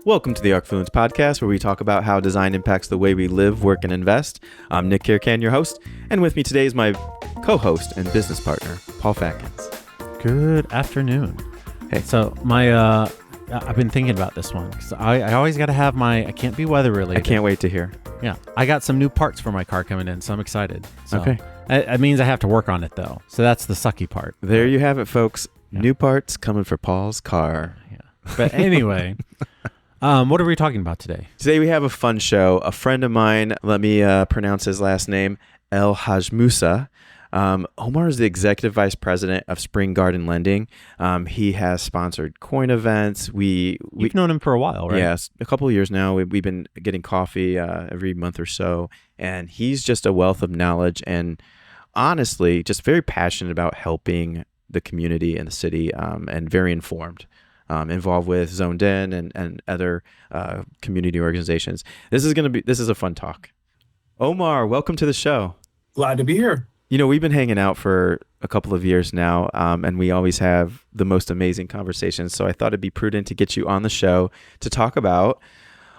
Welcome to the Arcfluence Podcast, where we talk about how design impacts the way we live, work, and invest. I'm Nick Kirkan, your host, and with me today is my co-host and business partner, Paul Fatkins. Good afternoon. Hey. So I've been thinking about this one because I always got to have I can't be weather related. I can't wait to hear. Yeah, I got some new parts for my car coming in, so I'm excited. So, okay. It means I have to work on it though, so that's the sucky part. There you have it, folks. Yeah. New parts coming for Paul's car. Yeah. But anyway, what are we talking about today? Today we have a fun show. A friend of mine, let me pronounce his last name, ElhagMusa. Omar is the executive vice president of Spring Garden Lending. He has sponsored coin events. You've known him for a while, right? Yes, a couple of years now. We've been getting coffee every month or so, and he's just a wealth of knowledge and honestly just very passionate about helping the community and the city, and very informed. Involved with Zoned In and other community organizations. This is a fun talk. Omar, welcome to the show. Glad to be here. You know, we've been hanging out for a couple of years now, and we always have the most amazing conversations. So I thought it'd be prudent to get you on the show to talk about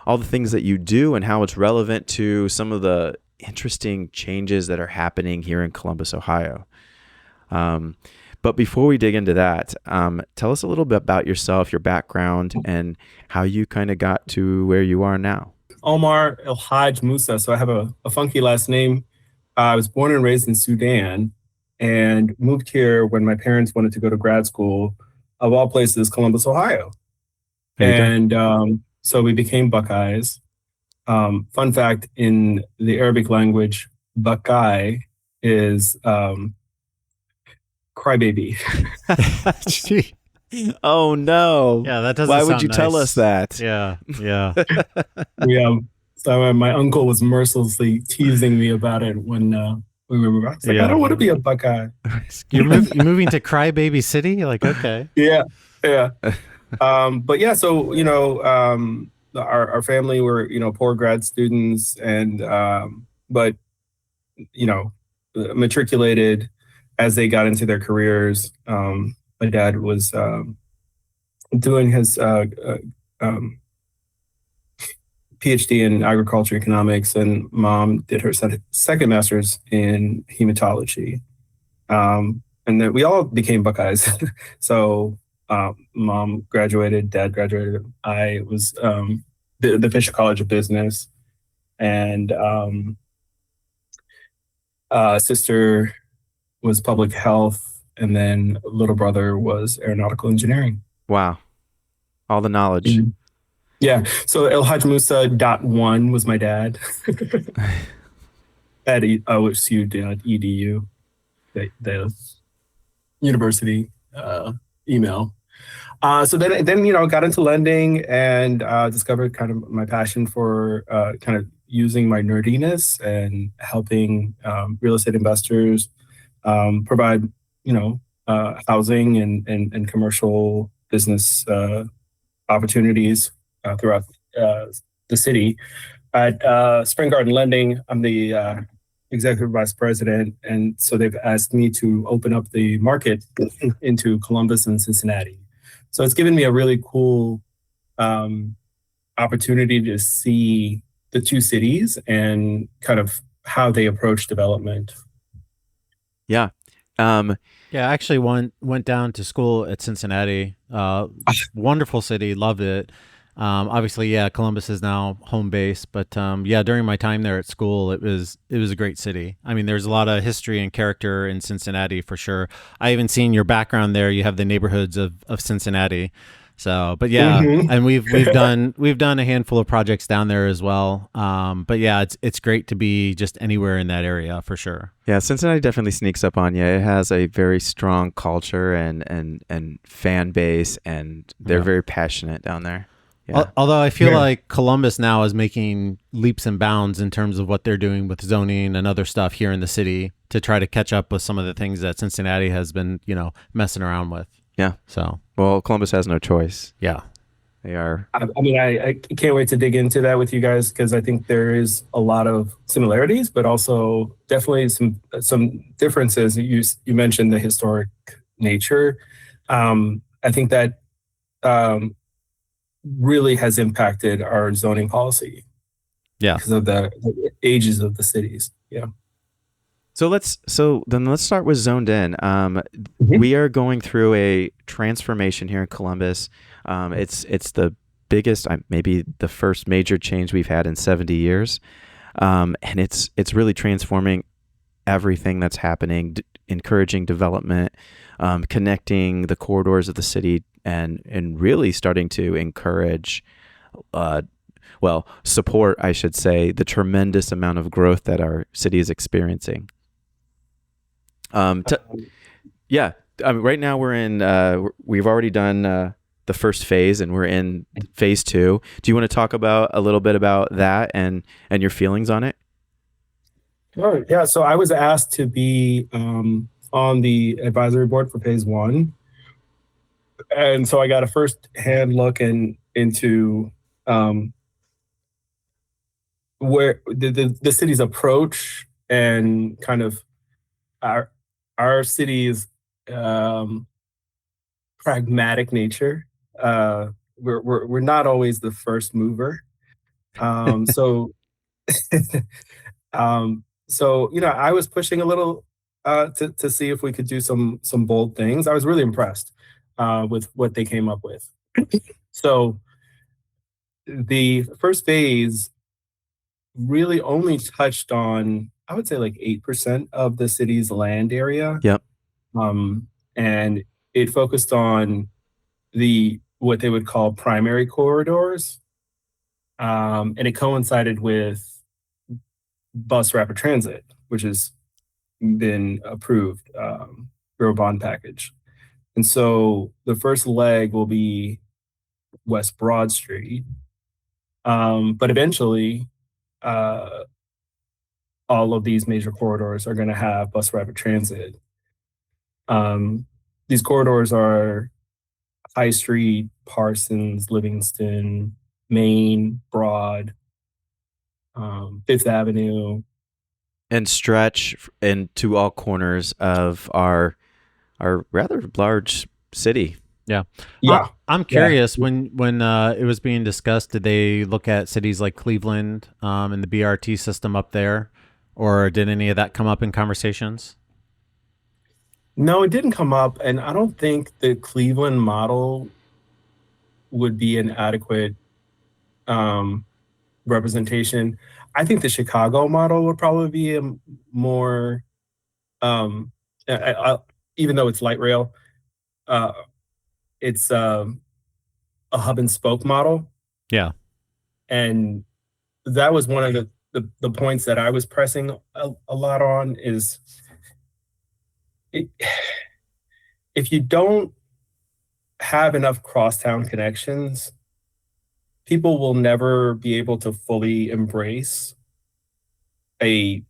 all the things that you do and how it's relevant to some of the interesting changes that are happening here in Columbus, Ohio. But before we dig into that, tell us a little bit about yourself, your background, and how you kind of got to where you are now. Omar ElhagMusa. So I have a funky last name. I was born and raised in Sudan and moved here when my parents wanted to go to grad school, of all places, Columbus, Ohio. And so we became Buckeyes. Fun fact, in the Arabic language, Buckeye is crybaby. Oh no! Yeah, that doesn't. Why would sound you nice. tell us that? Yeah. Yeah. So my uncle was mercilessly teasing me about it when we were. I was like, I don't want to be a Buckeye. You're moving to Crybaby City? Like, okay. Yeah. But yeah, so our family were poor grad students, and but matriculated as they got into their careers. My dad was doing his PhD in agriculture economics, and mom did her second master's in hematology. And then we all became Buckeyes. So mom graduated, dad graduated. I was the Fisher College of Business, and sister was public health, and then little brother was aeronautical engineering. Wow. All the knowledge. Mm-hmm. Yeah. So ElhagMusa.1 was my dad at osu.edu, the university email. So then got into lending and discovered kind of my passion for kind of using my nerdiness and helping real estate investors provide housing and commercial business opportunities throughout the city. At Spring Garden Lending, I'm the executive vice president, and so they've asked me to open up the market into Columbus and Cincinnati. So it's given me a really cool opportunity to see the two cities and kind of how they approach development. Yeah. Yeah, I actually went down to school at Cincinnati. Wonderful city, loved it. Obviously, yeah, Columbus is now home base, but during my time there at school, it was a great city. I mean, there's a lot of history and character in Cincinnati for sure. I even seen your background there. You have the neighborhoods of Cincinnati. So, but yeah, Mm-hmm. and we've done a handful of projects down there as well. But yeah, it's great to be just anywhere in that area for sure. Yeah, Cincinnati definitely sneaks up on you. It has a very strong culture and fan base, and they're very passionate down there. Yeah. Although I feel like Columbus now is making leaps and bounds in terms of what they're doing with zoning and other stuff here in the city to try to catch up with some of the things that Cincinnati has been, messing around with. Yeah. So, well, Columbus has no choice. Yeah. They are. I mean, I can't wait to dig into that with you guys, because I think there is a lot of similarities, but also definitely some differences. You mentioned the historic nature. I think that really has impacted our zoning policy because of the ages of the cities. Yeah. So let's start with zoned in. We are going through a transformation here in Columbus. It's the biggest, maybe the first major change we've had in 70 years, and it's really transforming everything that's happening, encouraging development, connecting the corridors of the city, and really starting to encourage, support, I should say, the tremendous amount of growth that our city is experiencing. Right now we're in. We've already done the first phase, and we're in phase 2. Do you want to talk a little bit about that and your feelings on it? Sure. Yeah. So I was asked to be on the advisory board for phase 1, and so I got a first-hand look into where the city's approach and kind of our city's pragmatic nature. We're not always the first mover. So I was pushing a little to see if we could do some bold things. I was really impressed with what they came up with. So the first phase really only touched on, I would say, like 8% of the city's land area. Yep. And it focused on what they would call primary corridors. And it coincided with bus rapid transit, which has been approved through a bond package. And so the first leg will be West Broad Street. But eventually, all of these major corridors are going to have bus rapid transit. These corridors are High Street, Parsons, Livingston, Main, Broad, Fifth Avenue, and stretch into all corners of our rather large city. Yeah. Yeah. I'm curious, when it was being discussed, did they look at cities like Cleveland and the BRT system up there, or did any of that come up in conversations? No, it didn't come up, and I don't think the Cleveland model would be an adequate representation. I think the Chicago model would probably be a more, even though it's light rail, it's a hub and spoke model. Yeah. And that was one of the points that I was pressing a lot on is if you don't have enough crosstown connections, people will never be able to fully embrace a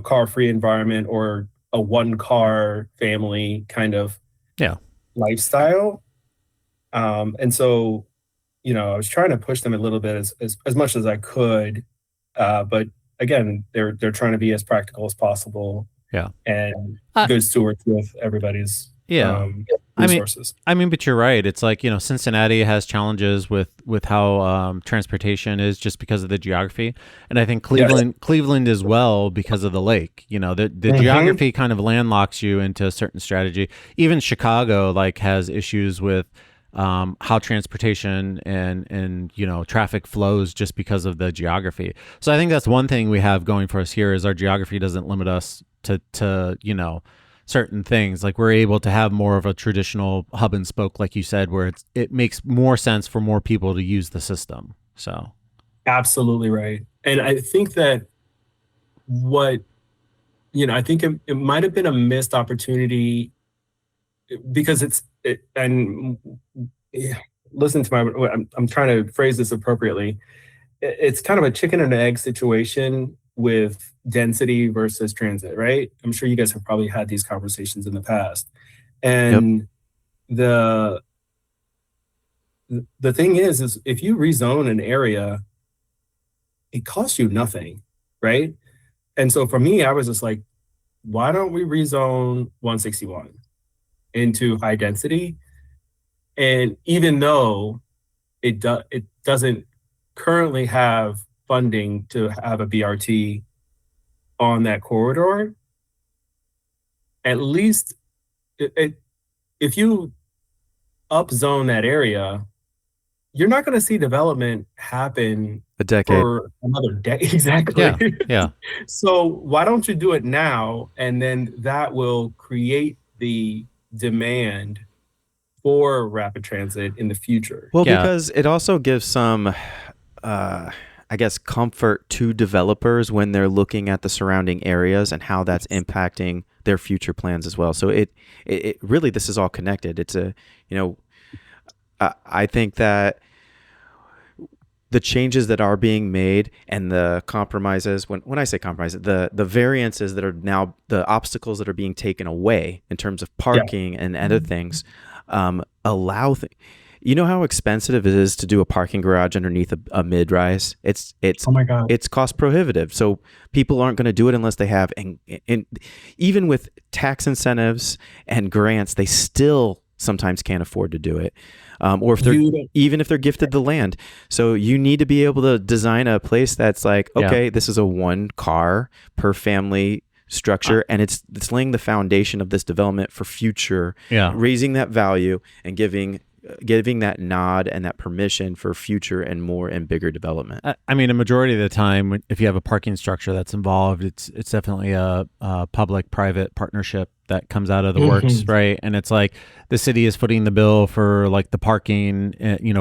car-free environment or a one-car family kind of lifestyle. And so, I was trying to push them a little bit as much as I could. But again, they're trying to be as practical as possible. Yeah. And good stewards with everybody's resources. But you're right. It's like, Cincinnati has challenges with how transportation is just because of the geography. And I think Cleveland as well because of the lake. The geography kind of landlocks you into a certain strategy. Even Chicago has issues with how transportation and traffic flows just because of the geography. So I think that's one thing we have going for us here is our geography doesn't limit us to certain things. Like we're able to have more of a traditional hub and spoke, like you said, where it makes more sense for more people to use the system. So absolutely right. And I think that I think it might have been a missed opportunity because listen to I'm trying to phrase this appropriately. It's kind of a chicken and egg situation with density versus transit, right? I'm sure you guys have probably had these conversations in the past. And the thing is if you rezone an area, it costs you nothing, right? And so for me, I was just like, why don't we rezone 161 into high density? And even though it doesn't currently have funding to have a BRT on that corridor. At least if you upzone that area, you're not going to see development happen A decade. for another decade. Exactly. Yeah, yeah. So why don't you do it now? And then that will create the demand for rapid transit in the future. Well, Yeah. because it also gives some, I guess, comfort to developers when they're looking at the surrounding areas and how that's impacting their future plans as well. So it really, this is all connected. It's I think that the changes that are being made and the compromises, when I say compromises, the variances that are now, the obstacles that are being taken away in terms of parking and other things, allow you know how expensive it is to do a parking garage underneath a mid-rise? It's Oh my God. it's cost prohibitive. So people aren't going to do it unless they have, and even with tax incentives and grants, they still sometimes can't afford to do it. Or if they're even if they're gifted the land. So you need to be able to design a place that's like, okay, this is a 1 car per family structure, and it's laying the foundation of this development for future, raising that value and giving that nod and that permission for future and more and bigger development. I mean, a majority of the time, if you have a parking structure that's involved, it's definitely a public-private partnership that comes out of the works, right? And it's like the city is footing the bill for like the parking,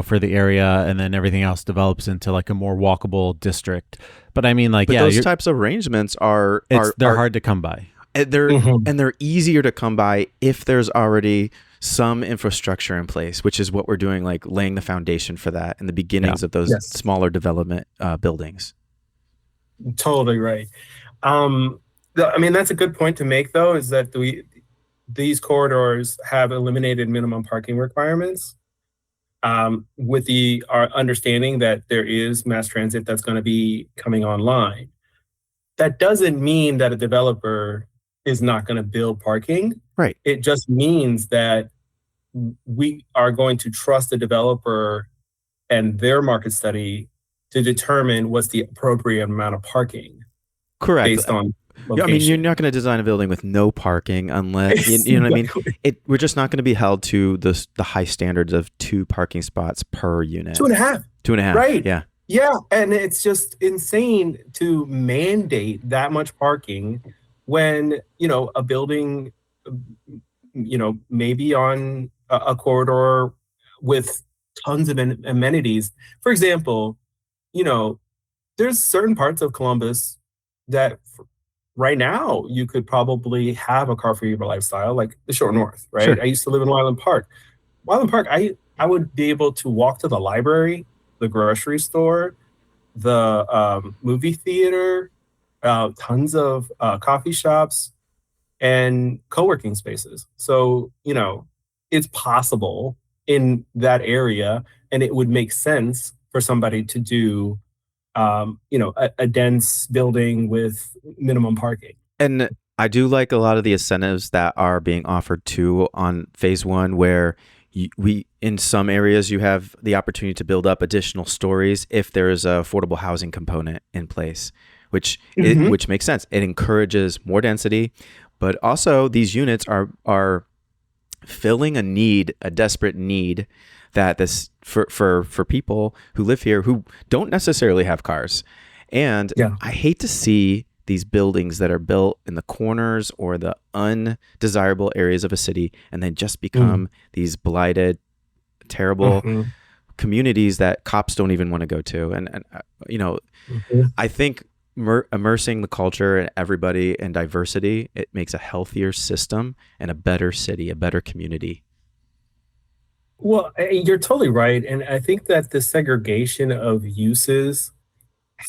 for the area, and then everything else develops into like a more walkable district. But I mean, like, but those types of arrangements they're hard to come by. They're easier to come by if there's already some infrastructure in place, which is what we're doing, like laying the foundation for that in the beginnings of those smaller development buildings. Totally right. I mean, that's a good point to make, though, is that these corridors have eliminated minimum parking requirements, with our understanding that there is mass transit that's going to be coming online. That doesn't mean that a developer is not going to build parking. Right. It just means that we are going to trust the developer and their market study to determine what's the appropriate amount of parking. Correct. Based on location. I mean, you're not going to design a building with no parking unless, you know what I mean? We're just not going to be held to the high standards of 2 parking spots per unit. 2.5. 2.5. Right. Yeah. Yeah. And it's just insane to mandate that much parking when, a building, maybe on a corridor with tons of amenities. For example, there's certain parts of Columbus that right now you could probably have a car for your lifestyle, like the Short North, right? Sure. I used to live in Wyland Park. I would be able to walk to the library, the grocery store, the movie theater, tons of coffee shops, and co-working spaces. So, it's possible in that area, and it would make sense for somebody to do, a dense building with minimum parking. And I do like a lot of the incentives that are being offered too on phase 1, where in some areas you have the opportunity to build up additional stories if there is an affordable housing component in place, which makes sense. It encourages more density, but also these units are filling a desperate need that this for people who live here who don't necessarily have cars. And I hate to see these buildings that are built in the corners or the undesirable areas of a city and then just become these blighted, terrible communities that cops don't even want to go to. And I think immersing the culture and everybody and diversity, it makes a healthier system and a better city, a better community. Well, you're totally right. And I think that the segregation of uses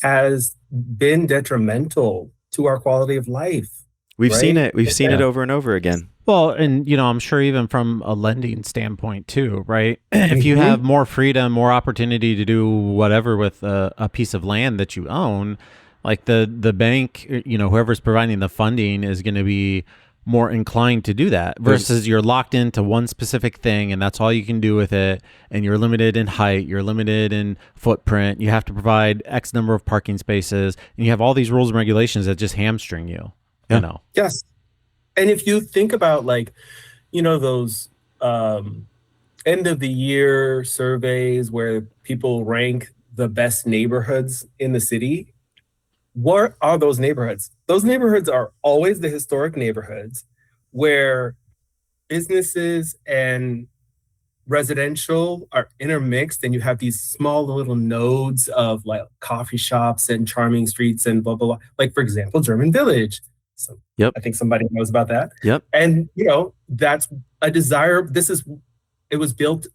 has been detrimental to our quality of life. We've seen it. We've seen it over and over again. Well, and I'm sure even from a lending standpoint too, right? If you have more freedom, more opportunity to do whatever with a piece of land that you own, like the bank, whoever's providing the funding is going to be more inclined to do that versus you're locked into one specific thing and that's all you can do with it, and you're limited in height, you're limited in footprint, you have to provide X number of parking spaces, and you have all these rules and regulations that just hamstring you. You know. Yes. And if you think about like, those end of the year surveys where people rank the best neighborhoods in the city, what are those neighborhoods? Those neighborhoods are always the historic neighborhoods where businesses and residential are intermixed, and you have these small little nodes of like coffee shops and charming streets and blah, blah, blah. Like, for example, German Village. So I think somebody knows about that. Yep. And, that's a desire. It was built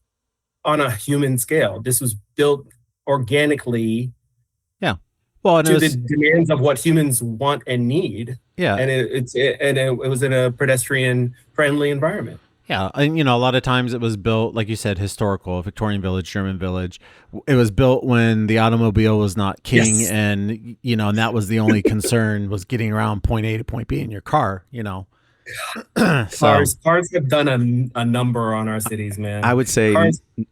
on a human scale. This was built organically. Yeah. Well, to the demands of what humans want and need. Yeah. And it was in a pedestrian friendly environment. Yeah. And, a lot of times it was built, like you said, historical, Victorian Village, German Village. It was built when the automobile was not king. Yes. And, and that was the only concern was getting around point A to point B in your car, Cars have done a number on our cities, man. I would say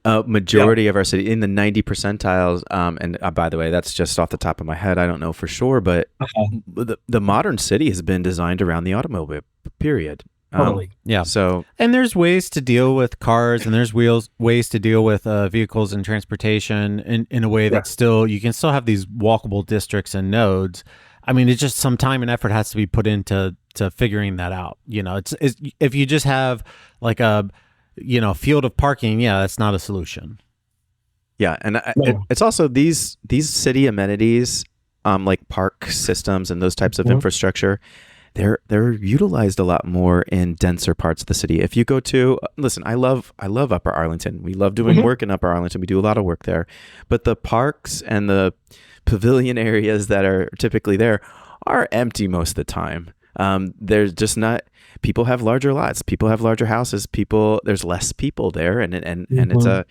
a majority of our city in the 90 percentiles. And by the way, that's just off the top of my head. I don't know for sure, but the modern city has been designed around the automobile, period. Totally. Yeah. So, and there's ways to deal with cars, and there's ways to deal with vehicles and transportation in a way that you can still have these walkable districts and nodes. I mean, it's just some time and effort has to be put into figuring that out. It's if you just have like a field of parking, that's not a solution. Yeah, and it's also these city amenities, like park systems and those types of infrastructure. They're utilized a lot more in denser parts of the city. If you go to listen, I love Upper Arlington. We love doing work in Upper Arlington. We do a lot of work there, but the parks and the pavilion areas that are typically there are empty most of the time. There's just not. People have larger lots. People have larger houses. There's less people there, and it's a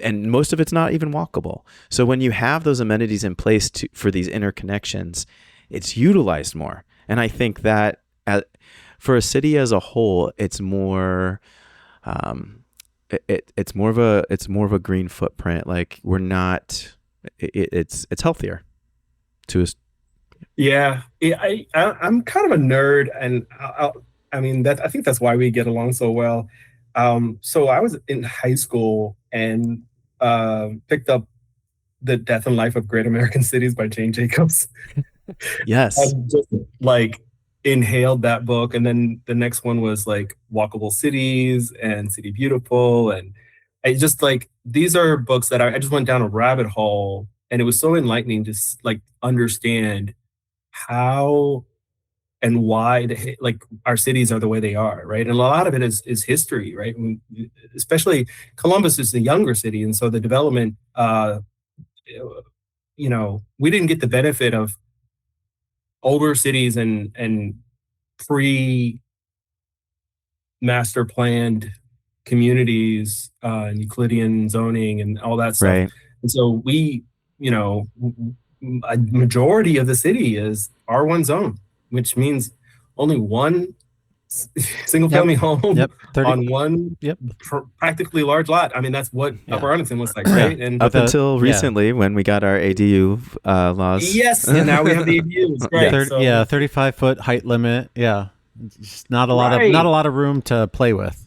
and most of it's not even walkable. So when you have those amenities in place for these interconnections, it's utilized more. And I think that for a city as a whole, it's more. It's more of a green footprint. Like we're not. It's healthier to us. Yeah, I'm kind of a nerd, and I think that's why we get along so well. So I was in high school and picked up The Death and Life of Great American Cities by Jane Jacobs. Yes, I just like inhaled that book, and then the next one was like Walkable Cities and City Beautiful, and I just like these are books that I just went down a rabbit hole, and it was so enlightening to like understand how and why like our cities are the way they are, right? And a lot of it is history, right? Especially Columbus is the younger city, and so the development, we didn't get the benefit of older cities and pre-master planned communities, and Euclidean zoning and all that stuff. Right. And so we, a majority of the city is R1 zone, which means only one single family home on one practically large lot. I mean, that's what Upper Arlington looks like, right? And up until recently when we got our ADU laws. Yes, and now we have the ADUs, right? 35-foot height limit. Yeah. Just not a lot of room to play with.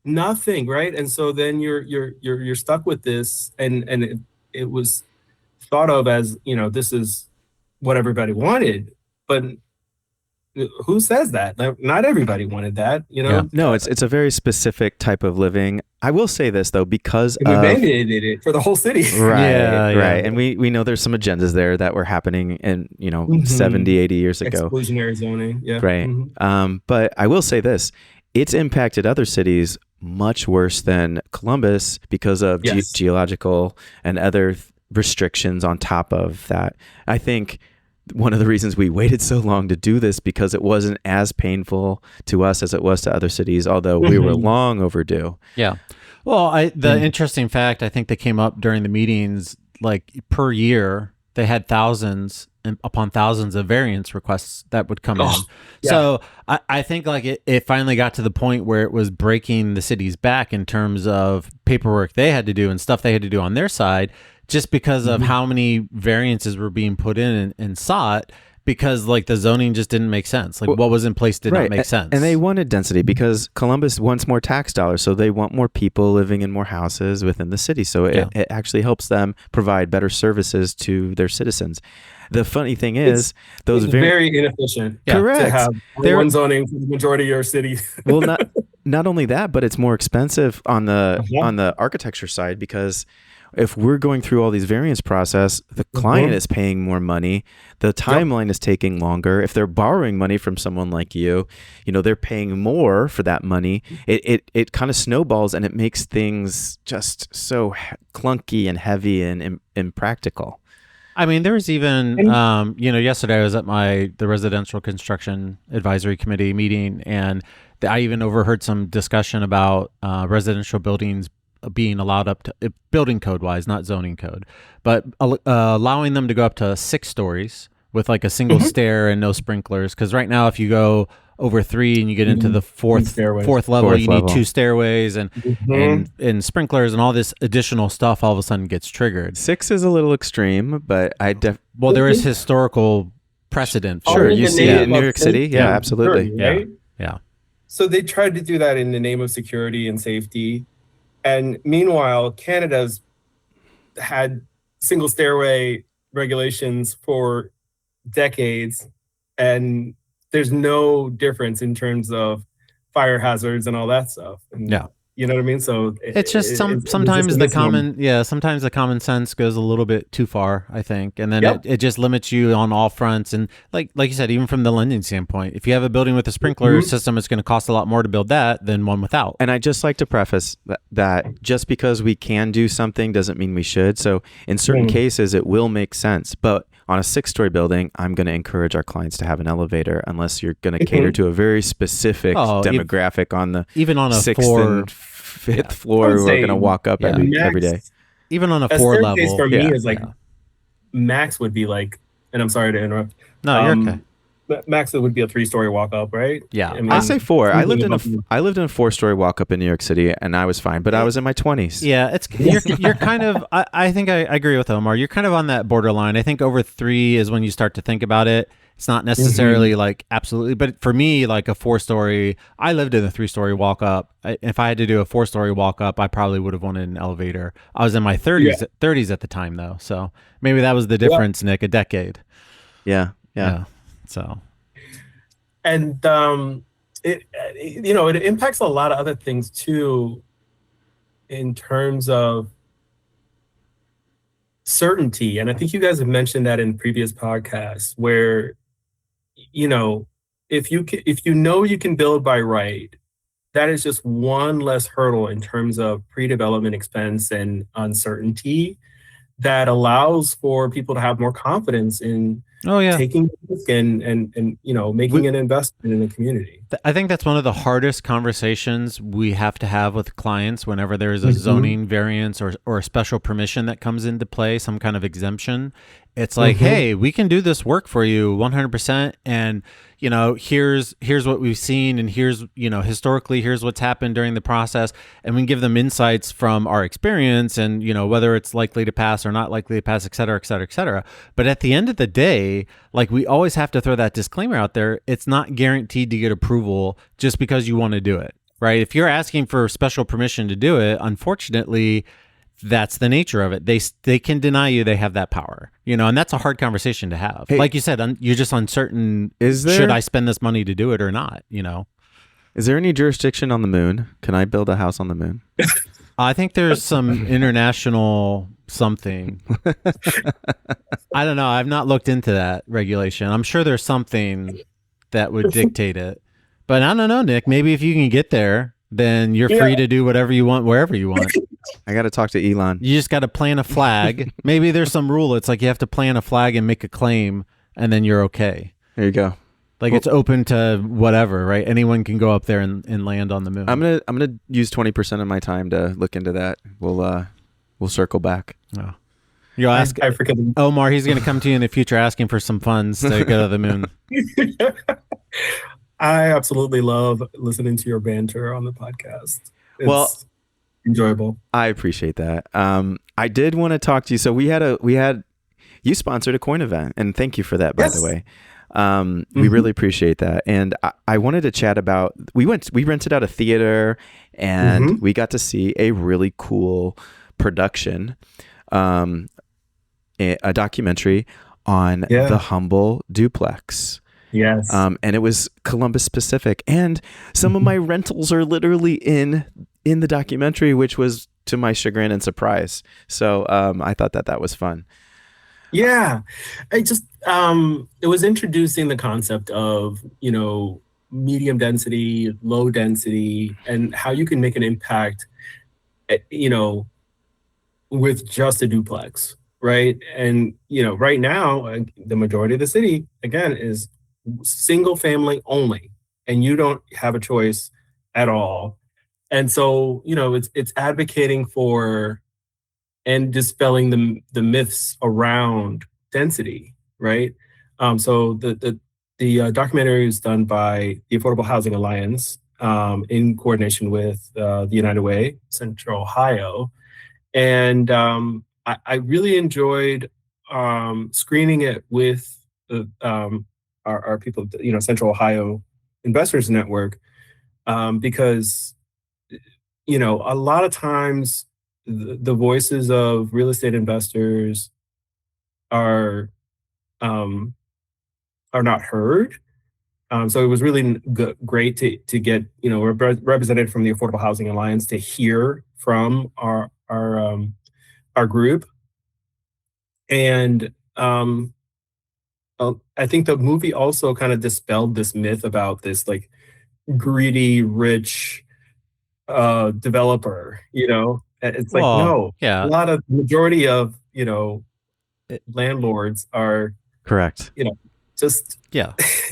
Nothing, right? And so then you're stuck with this, and it was thought of as, this is what everybody wanted, but who says that? Not everybody wanted that, No, it's a very specific type of living. I will say this though, because we mandated it for the whole city. Right. And we know there's some agendas there that were happening in 70, 80 years ago. Exclusionary zoning. Yeah. Right. But I will say this, it's impacted other cities much worse than Columbus because of geological and other restrictions on top of that. I think one of the reasons we waited so long to do this because it wasn't as painful to us as it was to other cities, although we were long overdue. Yeah. Well, the interesting fact I think that came up during the meetings, like per year, they had thousands upon thousands of variance requests that would come in. Yeah. So I think like it finally got to the point where it was breaking the city's back in terms of paperwork they had to do and stuff they had to do on their side, just because of how many variances were being put in and sought, because like the zoning just didn't make sense. Like what was in place did not make sense. And they wanted density because Columbus wants more tax dollars. So they want more people living in more houses within the city. So it actually helps them provide better services to their citizens. The funny thing is, those it's very inefficient. Correct. To have one zoning for the majority of your city. Well, not only that, but it's more expensive on the architecture side, because if we're going through all these variance process, the client is paying more money. The timeline is taking longer. If they're borrowing money from someone like you, they're paying more for that money. It kind of snowballs, and it makes things just so clunky and heavy and impractical. I mean, there was even, yesterday I was at the residential construction advisory committee meeting, and I even overheard some discussion about residential buildings being allowed up to, building code wise, not zoning code, but allowing them to go up to 6 stories with like a single stair and no sprinklers. Because right now, if you go over 3 and you get into the fourth level, you need 2 stairways and sprinklers and all this additional stuff all of a sudden gets triggered. 6 is a little extreme, but well, there is historical precedent. Sure, you see it in New York City. Yeah, absolutely. Right? Yeah. So they tried to do that in the name of security and safety. And meanwhile, Canada's had single stairway regulations for decades, and there's no difference in terms of fire hazards and all that stuff. And, you know what I mean? So it's just sometimes the common sense goes a little bit too far, I think, and then it just limits you on all fronts. And like you said, even from the lending standpoint, if you have a building with a sprinkler system, it's going to cost a lot more to build that than one without. And I just like to preface that just because we can do something doesn't mean we should. So in certain cases, it will make sense, but on a 6-story building, I'm going to encourage our clients to have an elevator unless you're going to cater to a very specific demographic on the even on a 6th and 5th floor who are going to walk up every day. Even on a 4 level. Case for me is like max would be like, and I'm sorry to interrupt. No, you're okay. Max, it would be a 3-story walk up, right? Yeah. I say 4. I lived in a 4-story walk up in New York City, and I was fine, but I was in my 20s. Yeah, you're kind of. I think I agree with Omar. You're kind of on that borderline. I think over 3 is when you start to think about it. It's not necessarily like absolutely, but for me, like a 4-story, I lived in a 3-story walk up. If I had to do a 4-story walk up, I probably would have wanted an elevator. I was in my 30s at the time though, so maybe that was the difference, Nick. A decade. Yeah. So, and it impacts a lot of other things too, in terms of certainty. And I think you guys have mentioned that in previous podcasts, where if you know you can build by right, that is just one less hurdle in terms of pre-development expense and uncertainty that allows for people to have more confidence in taking risk and making an investment in the community. I think that's one of the hardest conversations we have to have with clients whenever there is a zoning variance or a special permission that comes into play, some kind of exemption. It's like, hey, we can do this work for you 100%. And, here's what we've seen. And here's, historically, here's what's happened during the process. And we can give them insights from our experience and, whether it's likely to pass or not likely to pass, et cetera, et cetera, et cetera. But at the end of the day, like we always have to throw that disclaimer out there. It's not guaranteed to get approval just because you want to do it, right? If you're asking for special permission to do it, unfortunately, that's the nature of it. They can deny you they have that power, and that's a hard conversation to have. Hey, like you said, you're just uncertain. Should I spend this money to do it or not? Is there any jurisdiction on the moon? Can I build a house on the moon? I think there's some international something. I don't know. I've not looked into that regulation. I'm sure there's something that would dictate it, but I don't know, Nick. Maybe if you can get there, then you're free to do whatever you want, wherever you want. I got to talk to Elon. You just got to plant a flag. Maybe there's some rule. It's like you have to plant a flag and make a claim, and then you're okay. There you go. Like it's open to whatever, right? Anyone can go up there and land on the moon. I'm gonna use 20% of my time to look into that. We'll circle back. Oh. You'll ask I forget. Omar. He's going to come to you in the future asking for some funds to go to the moon. I absolutely love listening to your banter on the podcast. Well, enjoyable. I appreciate that. I did want to talk to you. So we had you sponsored a coin event, and thank you for that, by the way. We really appreciate that. And I wanted to chat about, we rented out a theater, and we got to see a really cool production, a documentary on the humble duplex. Yes. And it was Columbus specific, and some of my rentals are literally in the documentary, which was to my chagrin and surprise. So I thought that was fun. Yeah, I just it was introducing the concept of, you know, medium density, low density, and how you can make an impact, you know, with just a duplex, right? And, you know, right now, the majority of the city, again, is single family only, and you don't have a choice at all. And so, you know, it's advocating for and dispelling the myths around density, right? So the documentary is done by the Affordable Housing Alliance in coordination with the United Way, Central Ohio. And I really enjoyed screening it with our people, you know, Central Ohio Investors Network, because, you know, a lot of times the voices of real estate investors are not heard. So it was really great to get, you know, represented from the Affordable Housing Alliance to hear from our group. And I think the movie also kind of dispelled this myth about this like greedy, rich developer, you know. It's like, no, a lot of majority of, you know, landlords are correct. You know, just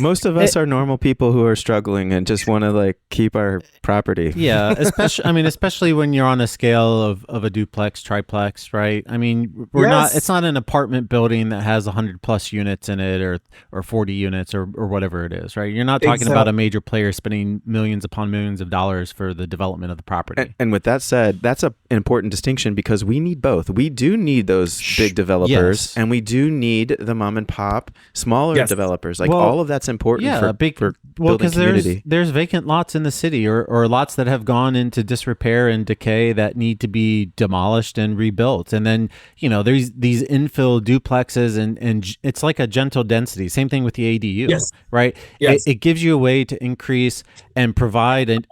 most of us are normal people who are struggling and just want to like keep our property. Yeah, especially when you're on a scale of a duplex, triplex, right? I mean, it's not an apartment building that has 100+ units in it or 40 units or whatever it is, right? You're not talking about a major player spending millions upon millions of dollars for the development of the property. And with that said, that's an important distinction, because we need both. We do need those big developers, and we do need the mom and pop smaller developers. Like all of that's important for building community. There's vacant lots in the city or lots that have gone into disrepair and decay that need to be demolished and rebuilt. And then, you know, there's these infill duplexes and it's like a gentle density. Same thing with the ADU, right? Yes. It gives you a way to increase and provide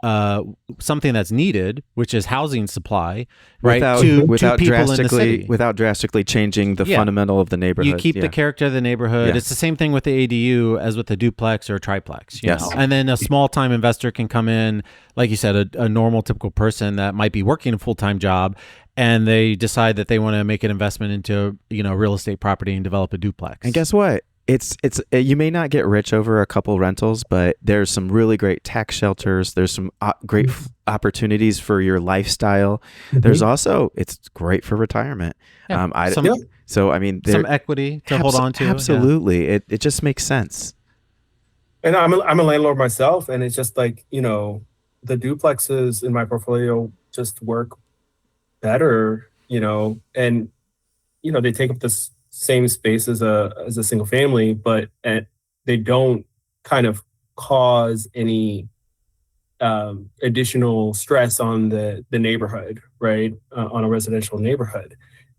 something that's needed, which is housing supply, right? Without drastically changing the fundamental of the neighborhood. You keep the character of the neighborhood. It's the same thing with the ADU as with the duplex or triplex. You know? And then a small time investor can come in, like you said, a normal typical person that might be working a full-time job, and they decide that they want to make an investment into, you know, real estate property and develop a duplex. And guess what? It's you may not get rich over a couple rentals, but there's some really great tax shelters. There's some great opportunities for your lifestyle. There's also, it's great for retirement. So I mean, some equity to hold on to. Absolutely, it just makes sense. And I'm a landlord myself, and it's just like, you know, the duplexes in my portfolio just work better, you know, and you know they take up this same space as a single family, but they don't kind of cause any additional stress on the neighborhood, right? On a residential neighborhood.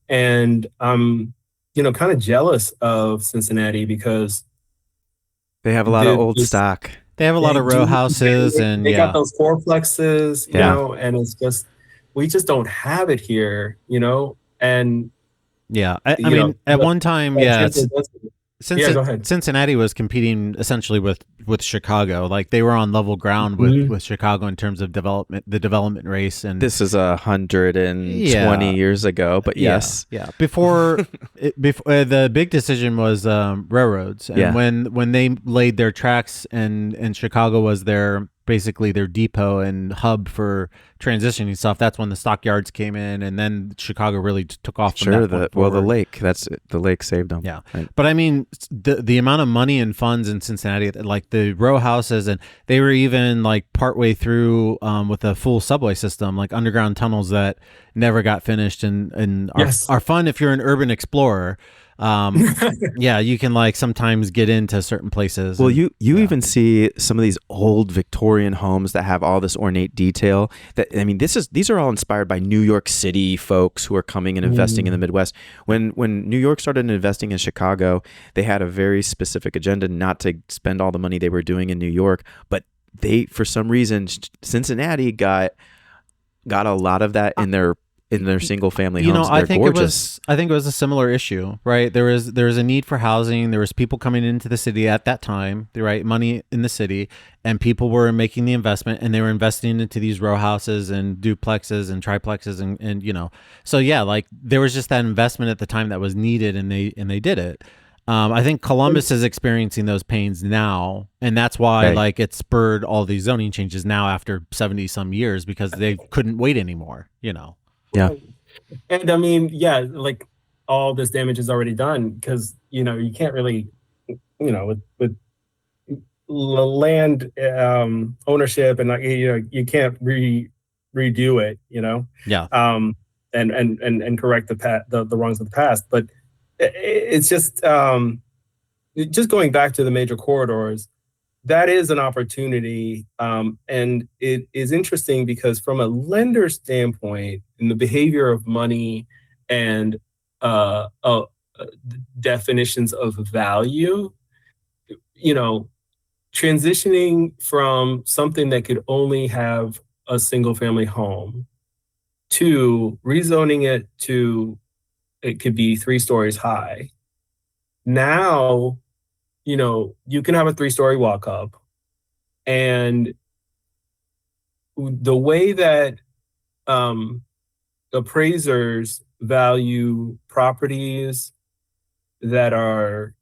And I'm, you know, kind of jealous of Cincinnati because they have a lot of old stock. They have a lot of row houses, and they got those fourplexes, you know, and it's just, we just don't have it here, you know, and I mean, at one time, Cincinnati was competing essentially with Chicago. Like they were on level ground with Chicago in terms of development, the development race. And this is 120 years ago, but yes. Before the big decision was railroads. And when they laid their tracks and Chicago was their basically their depot and hub for transitioning stuff. That's when the stockyards came in, and then Chicago really took off. From that point the forward. lake. The lake saved them. Yeah, right? but I mean, the amount of money and funds in Cincinnati, like the row houses, and they were even like partway through with a full subway system, like underground tunnels that never got finished, and are fun if you're an urban explorer. Yeah, you can like sometimes get into certain places. Well, you even see some of these old Victorian homes that have all this ornate detail. That I mean, these are all inspired by New York City folks who are coming and investing in the Midwest. When New York started investing in Chicago, they had a very specific agenda not to spend all the money they were doing in New York, but they, for some reason, Cincinnati got a lot of that in their single family homes. I think it was a similar issue, right? There was a need for housing. There was people coming into the city at that time, right? Money in the city, and people were making the investment, and they were investing into these row houses and duplexes and triplexes, and so yeah, like there was just that investment at the time that was needed, and they did it. I think Columbus is experiencing those pains now, and that's why like it spurred all these zoning changes now after 70 some years, because they couldn't wait anymore, Yeah. And I mean, yeah, like all this damage is already done, because, you can't really, with land ownership, and you can't redo it, Yeah. And correct the wrongs of the past. But it's just going back to the major corridors, that is an opportunity. And it is interesting because from a lender standpoint, in the behavior of money and definitions of value, transitioning from something that could only have a single family home to rezoning it to, it could be 3 stories high. Now, you can have a 3-story walk up, and the way that appraisers value properties that are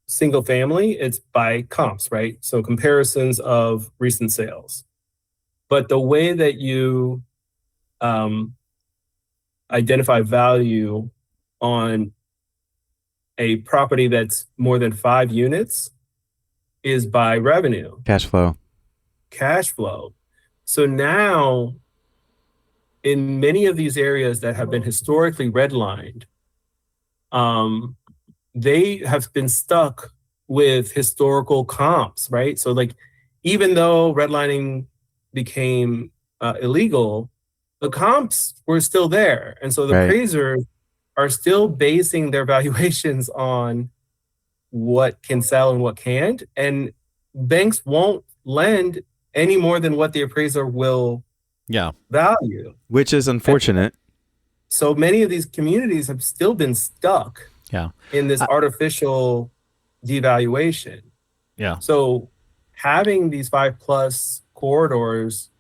single family, it's by comps, right? So comparisons of recent sales. But the way that you identify value on a property that's more than 5 units is by revenue. Cash flow. So now, in many of these areas that have been historically redlined, they have been stuck with historical comps, right? So like, even though redlining became illegal, the comps were still there. And so the appraisers are still basing their valuations on what can sell and what can't. And banks won't lend any more than what the appraiser will value. Which is unfortunate. So many of these communities have still been stuck in this artificial devaluation. Yeah. So having these 5+ corridors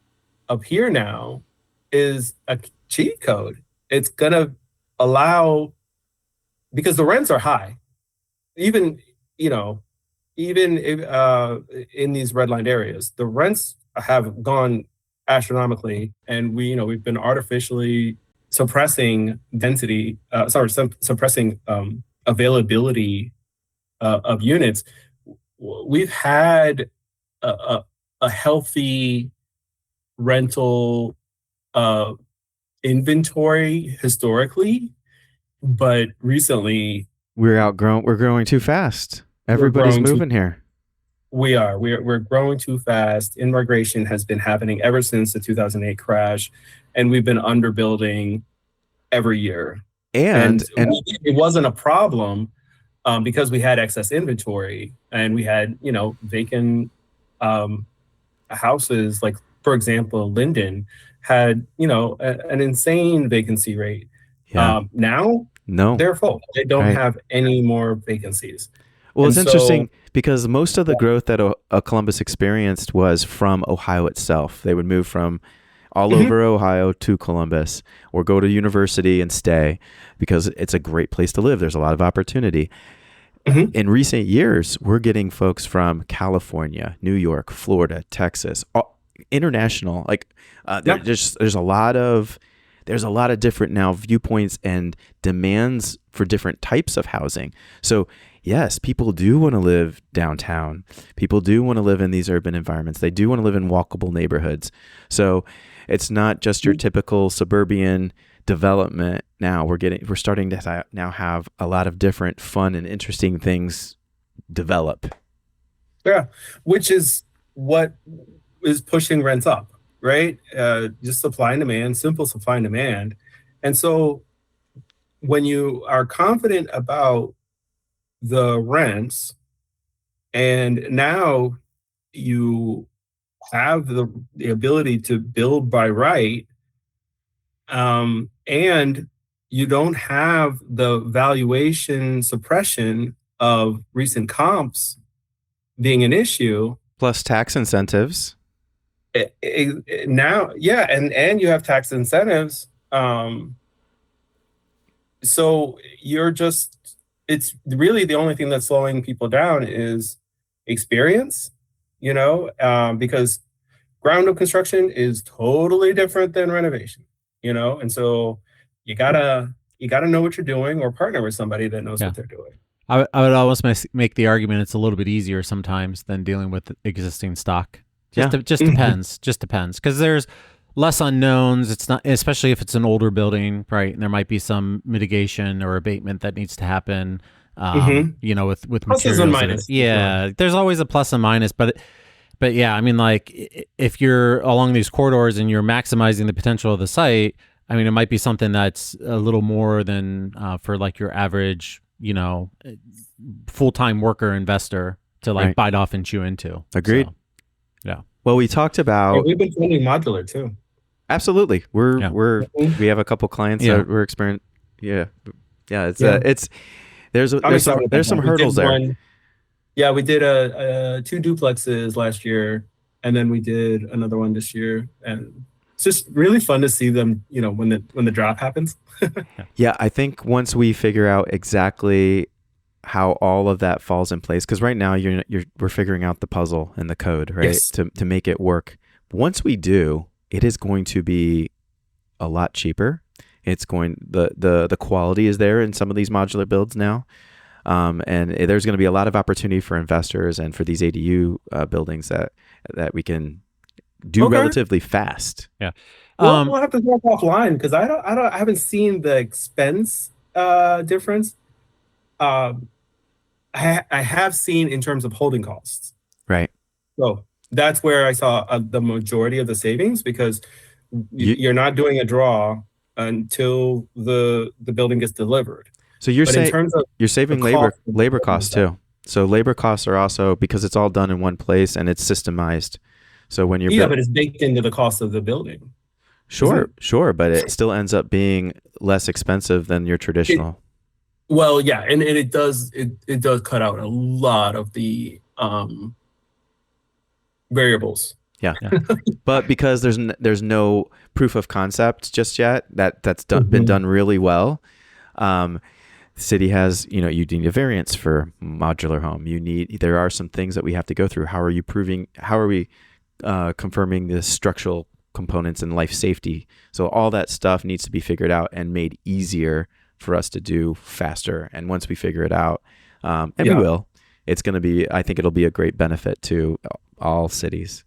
up here now is a cheat code. It's going to allow, because the rents are high, even if, in these redlined areas, the rents have gone astronomically, and we've been artificially suppressing density, suppressing availability of units. We've had a healthy rental inventory historically, but recently we're growing too fast. Everybody's moving here. We're growing too fast. In-migration has been happening ever since the 2008 crash, and we've been underbuilding every year. And it wasn't a problem because we had excess inventory, and we had vacant houses. Like, for example, Linden had an insane vacancy rate. Now they're full. They don't have any more vacancies. Well, it's interesting because most of the growth that Columbus experienced was from Ohio itself. They would move from all over Ohio to Columbus, or go to university and stay, because it's a great place to live. There's a lot of opportunity. In recent years, we're getting folks from California, New York, Florida, Texas, international. Like Yeah. there's a lot of different now viewpoints and demands for different types of housing. So yes, people do want to live downtown. People do want to live in these urban environments. They do want to live in walkable neighborhoods. So it's not just your typical suburban development. Now we're starting to now have a lot of different fun and interesting things develop. Yeah, which is what is pushing rents up, right? Just supply and demand, simple supply and demand. And so when you are confident about the rents, and now you have the ability to build by right, and you don't have the valuation suppression of recent comps being an issue. Plus tax incentives. Now, yeah, and you have tax incentives. So it's really the only thing that's slowing people down is experience, because ground up construction is totally different than renovation, and so you gotta know what you're doing or partner with somebody that knows what they're doing. I would almost make the argument it's a little bit easier sometimes than dealing with existing stock. Just depends. Just depends, because there's less unknowns. It's not, especially if it's an older building, right? And there might be some mitigation or abatement that needs to happen. With Pluses and materials. minuses. There's always a plus and minus, but yeah, I mean, like if you're along these corridors and you're maximizing the potential of the site, I mean, it might be something that's a little more than for like your average, full-time worker investor to bite off and chew into. Agreed. So, yeah. Well, we talked about. We've been funding modular too. Absolutely, we have a couple clients that we're experiencing. Yeah. There's some hurdles there. Yeah, we did two duplexes last year, and then we did another one this year, and it's just really fun to see them. When the drop happens. Yeah, I think once we figure out exactly how all of that falls in place, because right now we're figuring out the puzzle and the code, right? Yes. To make it work. Once we do, it is going to be a lot cheaper. It's going the quality is there in some of these modular builds now, and there's going to be a lot of opportunity for investors and for these ADU buildings that we can do relatively fast. Yeah, we'll have to talk offline because I haven't seen the expense difference. I have seen in terms of holding costs. Right. So that's where I saw the majority of the savings, because you're not doing a draw until the building gets delivered. So you're saving labor costs too. So labor costs are also, because it's all done in one place and it's systemized. So when you're but it's baked into the cost of the building. Sure, but it still ends up being less expensive than your traditional. And it does cut out a lot of the variables. Yeah. But because there's no proof of concept just yet that's been done really well. The city has, you need a variance for modular home. There are some things that we have to go through. How are we confirming the structural components and life safety? So all that stuff needs to be figured out and made easier for us to do faster. And once we figure it out, we will, it's going to be, I think it'll be a great benefit to all cities.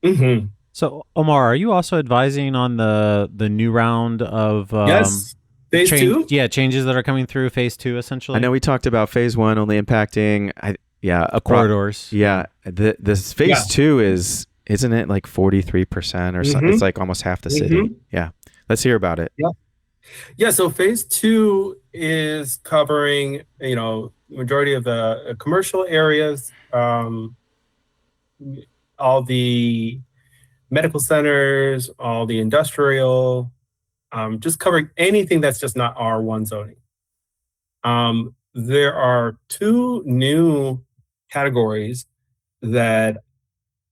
Mm-hmm. So Omar, are you also advising on the new round of yes, phase 2? Yeah, changes that are coming through phase 2 essentially? I know we talked about phase 1 only impacting corridors. Yeah. This phase 2 isn't it like 43% or something? It's like almost half the city. Yeah. Let's hear about it. Yeah. So phase 2 is covering, majority of the commercial areas, all the medical centers, all the industrial, just covering anything that's just not R1 zoning. There are 2 new categories that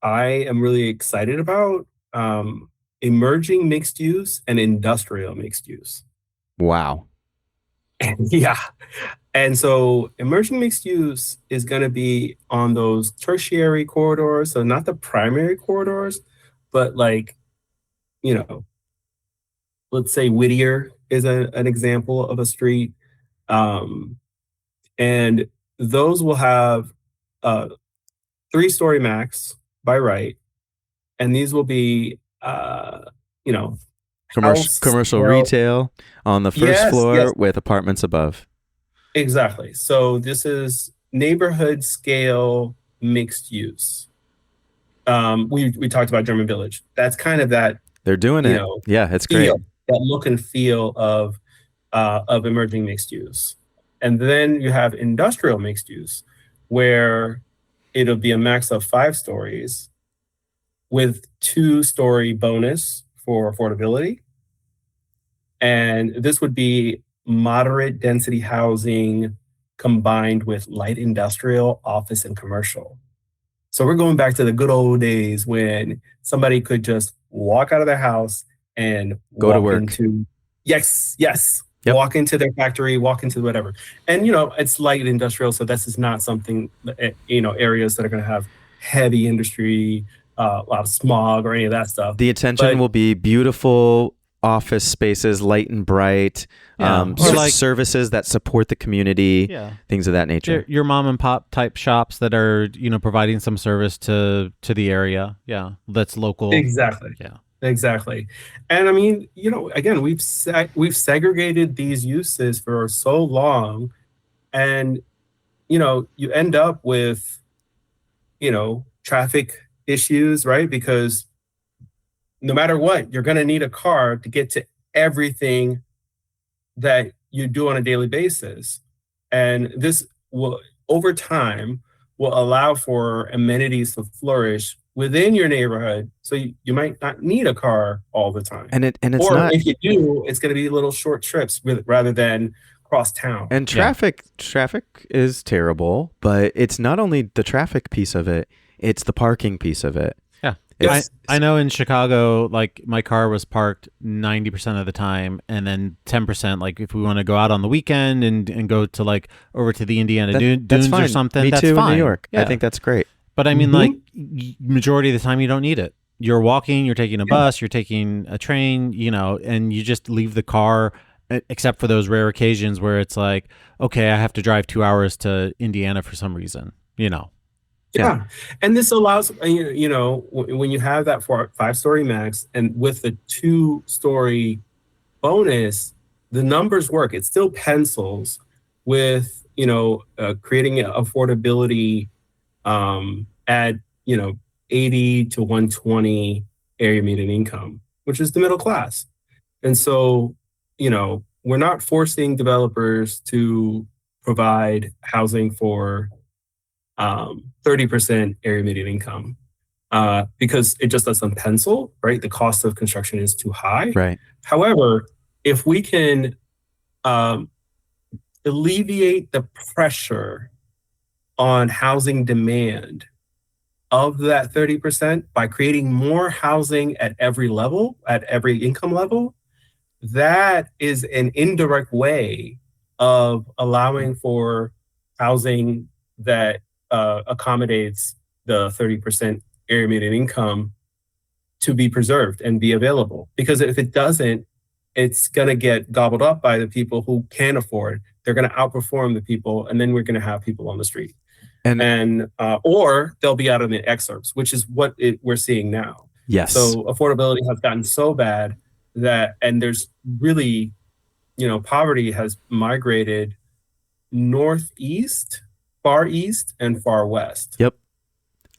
I am really excited about: emerging mixed use and industrial mixed use. Wow. Yeah. And so emerging mixed use is going to be on those tertiary corridors. So not the primary corridors, but like, you know, let's say Whittier is an example of a street. Um, and those will have a 3-story max by right. And these will be, you know, house Commercial scale. retail on the first Yes, yes, floor with apartments above. exactly. So this is neighborhood scale mixed use. We talked about German Village. That's kind of that, They're doing you it. know, Yeah, it's great. feel, that look and feel of emerging mixed use. And then you have industrial mixed use, where it'll be a max of 5 stories with 2-story bonus for affordability. And this would be moderate density housing combined with light industrial, office, and commercial. So we're going back to the good old days when somebody could just walk out of their house and Go to walk work. into, yes, Yep. walk into their factory, walk into whatever. And, you know, it's light industrial. So this is not something, you know, areas that are going to have heavy industry, a lot of smog or any of that stuff. The intention will be beautiful office spaces, light and bright, Yeah. Or like services that support the community, things of that nature. Your mom and pop type shops that are, you know, providing some service to the area. Yeah, that's local. Exactly. Yeah. Exactly. And I mean, you know, again, we've segregated these uses for so long, and you know, you end up with, you know, traffic issues, right? Because no matter what, you're going to need a car to get to everything that you do on a daily basis. And this will, over time, will allow for amenities to flourish within your neighborhood. So you might not need a car all the time. And it's or not, if you do, it's going to be little short trips rather than cross town. and traffic is terrible, but it's not only the traffic piece of it, it's the parking piece of it. Yeah. Yes. I know in Chicago, like my car was parked 90% of the time, and then 10%, like if we want to go out on the weekend and go to like over to the Indiana dunes fine. or something, Me that's too, fine. in New York. Yeah. I think that's great. But I mean, like majority of the time you don't need it. You're walking, you're taking a bus, you're taking a train, you know, and you just leave the car, except for those rare occasions where it's like, okay, I have to drive 2 hours to Indiana for some reason, you know. Yeah. And this allows, you know, when you have that 5-story max and with the 2-story bonus, the numbers work. It still pencils with, you know, creating affordability at, you know, 80 to 120 area median income, which is the middle class. And so, you know, we're not forcing developers to provide housing for 30% area median income because it just doesn't pencil, right? The cost of construction is too high. Right. However, if we can alleviate the pressure on housing demand of that 30% by creating more housing at every level, at every income level, that is an indirect way of allowing for housing that accommodates the 30% area median income to be preserved and be available. Because if it doesn't, it's going to get gobbled up by the people who can afford. They're going to outperform the people, and then we're going to have people on the street. And or they'll be out of the exurbs, which is what we're seeing now. Yes. So affordability has gotten so bad that, and there's really, you know, poverty has migrated northeast, far east, and far west. Yep.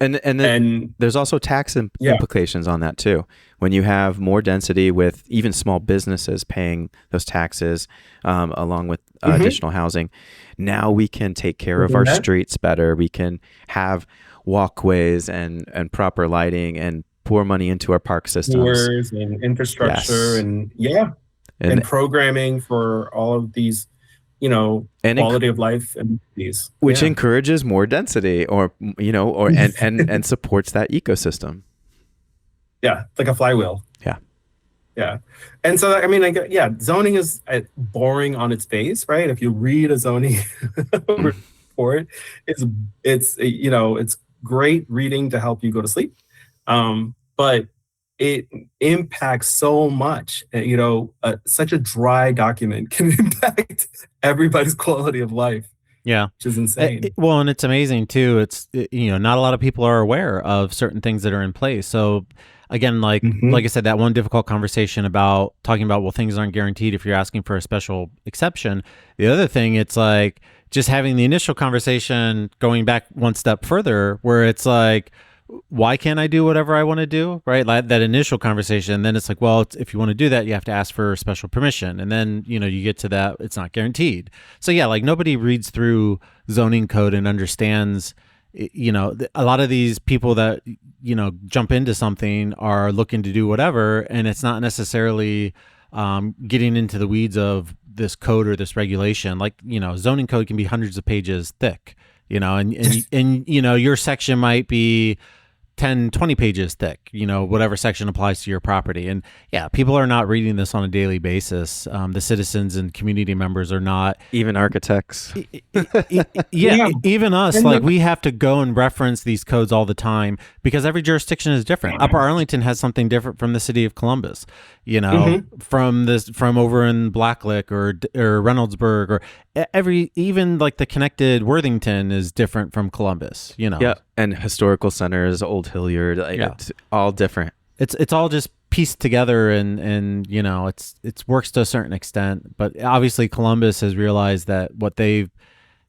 And there's also tax implications on that too. When you have more density with even small businesses paying those taxes along with additional housing, now we can take care of our streets better. We can have walkways and proper lighting and pour money into our park systems. And infrastructure and programming for all of these, you know, and quality of life and these, which encourages more density, or you know, or and supports that ecosystem. Yeah, like a flywheel. Yeah. And so, I mean, like, yeah, zoning is boring on its face, right? If you read a zoning report, it's great reading to help you go to sleep. But it impacts so much. Such a dry document can impact everybody's quality of life, Yeah. which is insane. Well, and it's amazing too. Not a lot of people are aware of certain things that are in place. So again, like I said, that one difficult conversation about talking about, well, things aren't guaranteed if you're asking for a special exception. The other thing, it's like just having the initial conversation, going back one step further, where it's like, why can't I do whatever I want to do? Right. Like that initial conversation. Then it's like, well, if you want to do that, you have to ask for special permission. And then, you get to that, it's not guaranteed. So yeah, like nobody reads through zoning code and understands, a lot of these people that, jump into something are looking to do whatever. And it's not necessarily getting into the weeds of this code or this regulation. Like, zoning code can be hundreds of pages thick, and your section might be 10, 20 pages thick, whatever section applies to your property. And yeah, people are not reading this on a daily basis. The citizens and community members are not. Even architects. Yeah, even us, like we have to go and reference these codes all the time because every jurisdiction is different. Upper Arlington has something different from the city of Columbus, from over in Blacklick or Reynoldsburg, or even like the connected Worthington is different from Columbus, Yeah, and historical centers, Old Hilliard, it's all different. It's all just pieced together, and it's works to a certain extent. But obviously, Columbus has realized that what they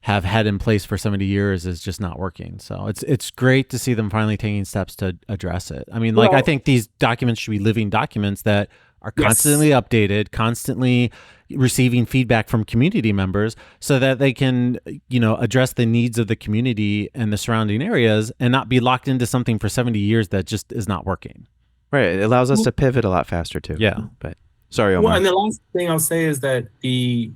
have had in place for 70 years is just not working. So it's great to see them finally taking steps to address it. I mean, I think these documents should be living documents that are constantly updated, constantly receiving feedback from community members so that they can, address the needs of the community and the surrounding areas and not be locked into something for 70 years that just is not working. Right. It allows us to pivot a lot faster too. Yeah. But sorry, Omar. Well, and the last thing I'll say is that the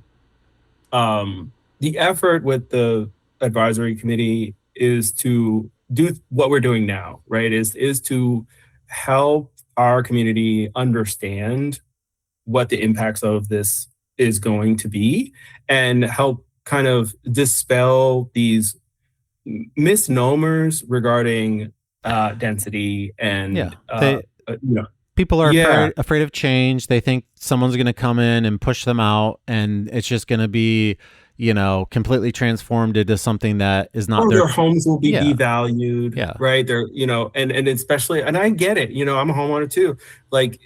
effort with the advisory committee is to do what we're doing now, right? Is to help our community understand what the impacts of this is going to be and help kind of dispel these misnomers regarding density and people are afraid of change. They think someone's going to come in and push them out and it's just going to be completely transformed into something that is not their homes will be devalued. Yeah. Right. They're, and especially, and I get it, I'm a homeowner too. Like,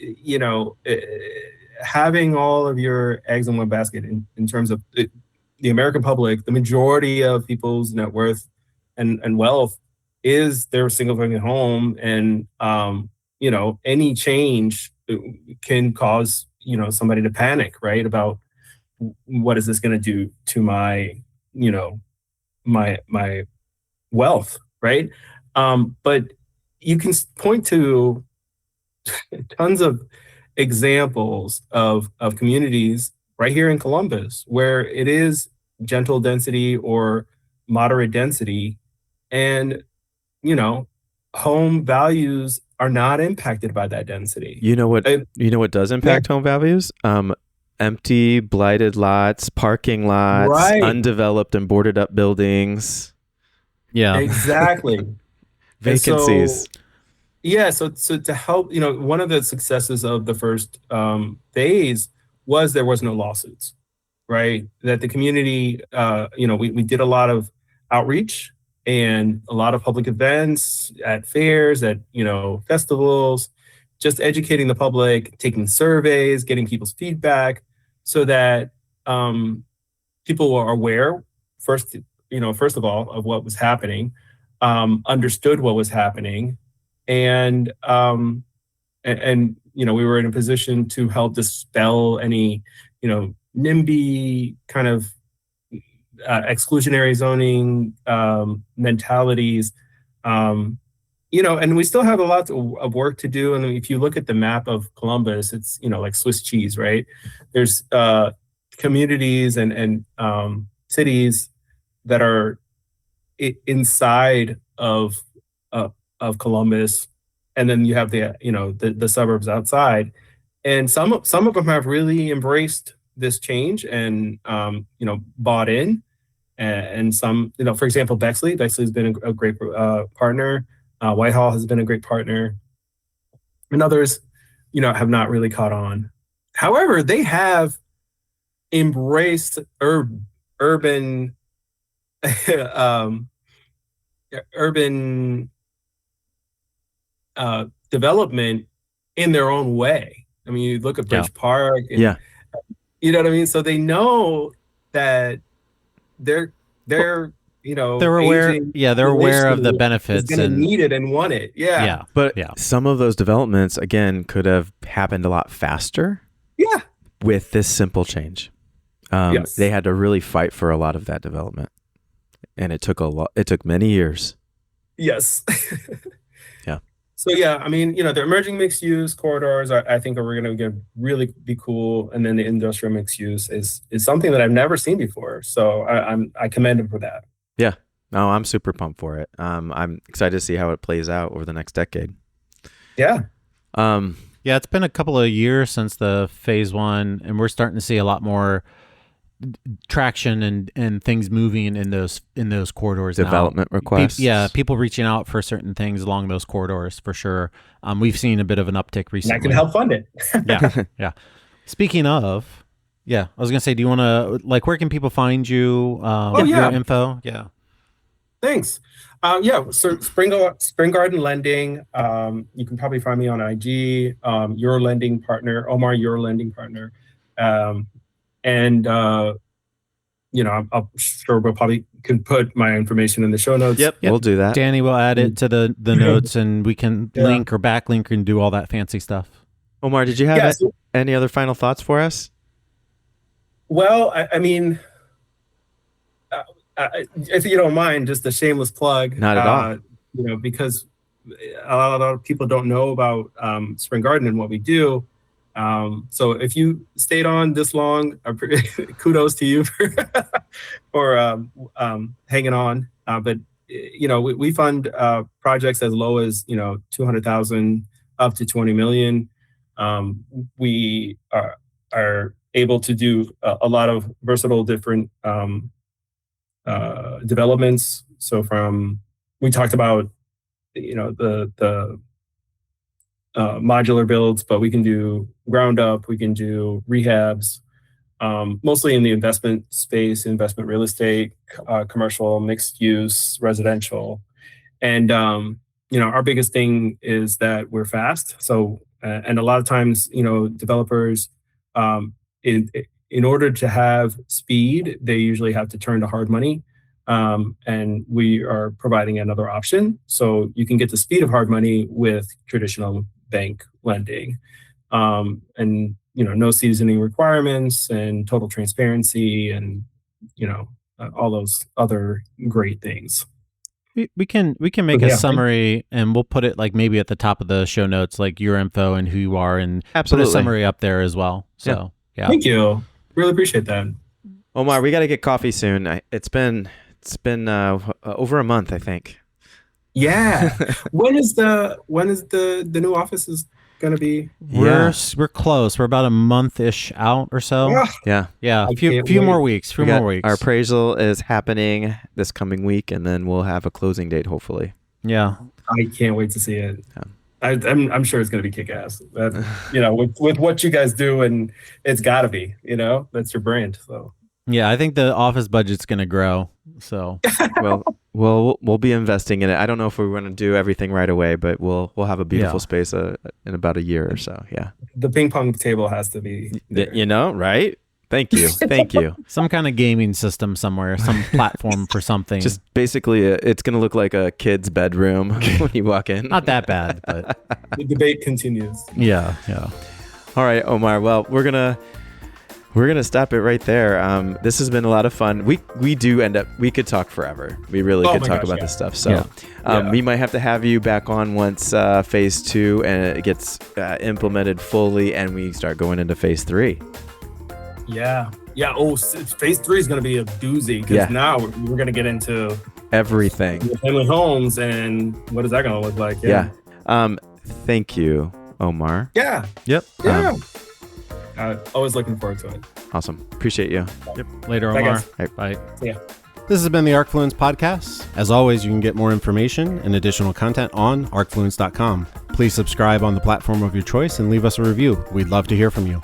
having all of your eggs in one basket in terms of the American public, the majority of people's net worth and wealth is their single family home. And, any change can cause, somebody to panic, right? About what is this going to do to my, my wealth, right? But you can point to tons of examples of communities right here in Columbus where it is gentle density or moderate density, and home values are not impacted by that density. You know what does impact home values? Empty, blighted lots, parking lots, undeveloped and boarded up buildings. Yeah, exactly. Vacancies. So to help, one of the successes of the first phase was there was no lawsuits, right? That the community, we did a lot of outreach and a lot of public events at fairs, at, festivals, just educating the public, taking surveys, getting people's feedback so that people were aware, first of all, of what was happening, understood what was happening, and we were in a position to help dispel any NIMBY kind of exclusionary zoning mentalities, and we still have a lot of work to do. And if you look at the map of Columbus, it's like Swiss cheese, right? There's communities and cities that are inside of Columbus, and then you have the suburbs outside. and some of them have really embraced this change and bought in, and some, for example, Bexley's been a great partner. Whitehall has been a great partner, and others, have not really caught on. However, they have embraced urban urban development in their own way. I mean, you look at Bridge Park, and, you know what I mean? So they know that they're they're aware. Yeah, they're aware of the benefits and need it and want it. Yeah. But some of those developments, again, could have happened a lot faster. Yeah. With this simple change. They had to really fight for a lot of that development. And it took many years. Yes. Yeah. So I mean, the emerging mixed use corridors I think are going to really be cool, and then the industrial mixed use is something that I've never seen before. So I commend them for that. Yeah. No, I'm super pumped for it. I'm excited to see how it plays out over the next decade. Yeah. Yeah, it's been a couple of years since the phase one, and we're starting to see a lot more traction and things moving in those corridors. Development requests. People reaching out for certain things along those corridors for sure. We've seen a bit of an uptick recently. And I can help fund it. Yeah. Speaking of, I was gonna say, do you want to where can people find you? Your info. Yeah. Thanks. So Spring Garden Lending. You can probably find me on IG. Your lending partner, Omar, your lending partner. And I'm sure we'll probably can put my information in the show notes. Yep. We'll do that. Danny will add it to the notes, and we can link or backlink and do all that fancy stuff. Omar, did you have any other final thoughts for us? Well, I mean, if you don't mind, just a shameless plug. Not at all. Because a lot of people don't know about Spring Garden and what we do. So if you stayed on this long, kudos to you for hanging on. But we fund projects as low as $200,000 up to $20 million. We are able to do a lot of versatile different developments. So we talked about the modular builds, but we can do ground up, we can do rehabs, mostly in the investment space, investment real estate, commercial, mixed use, residential. And our biggest thing is that we're fast. So and a lot of times developers in order to have speed, they usually have to turn to hard money. And we are providing another option. So you can get the speed of hard money with traditional bank lending, and no seasoning requirements and total transparency, and all those other great things. We can make a summary, and we'll put it maybe at the top of the show notes, your info and who you are, and put a summary up there as well. So Thank you. Really appreciate that. Omar, we got to get coffee soon. It's been over a month, I think. Yeah. When is the new office is going to be? We're close. We're about a month-ish out or so. Yeah. A few more weeks. Our appraisal is happening this coming week, and then we'll have a closing date, hopefully. Yeah. I can't wait to see it. Yeah. I'm sure it's going to be kick-ass. With what you guys do, and it's got to be. That's your brand. So. Yeah, I think the office budget's going to grow. So, we'll be investing in it. I don't know if we're going to do everything right away, but we'll have a beautiful space in about a year or so. Yeah, the ping pong table has to be there. Right? Thank you. Some kind of gaming system somewhere, some platform for something. Just basically, it's going to look like a kid's bedroom when you walk in. Not that bad, but the debate continues. Yeah. All right, Omar. Well, we're gonna stop it right there. This has been a lot of fun. We could talk forever. We really could talk about this stuff. So we might have to have you back on once phase 2 and it gets implemented fully, and we start going into phase 3. Yeah. Oh, phase 3 is going to be a doozy, because now we're going to get into everything. Family homes, and what is that going to look like? Yeah. Thank you Omar. Yeah. Yep. Yeah. Always looking forward to it. Awesome. Appreciate you. Yep. Later, Bye, Omar. guys. Bye. Yeah. This has been the Arcfluence Podcast. As always, you can get more information and additional content on arcfluence.com. Please subscribe on the platform of your choice and leave us a review. We'd love to hear from you.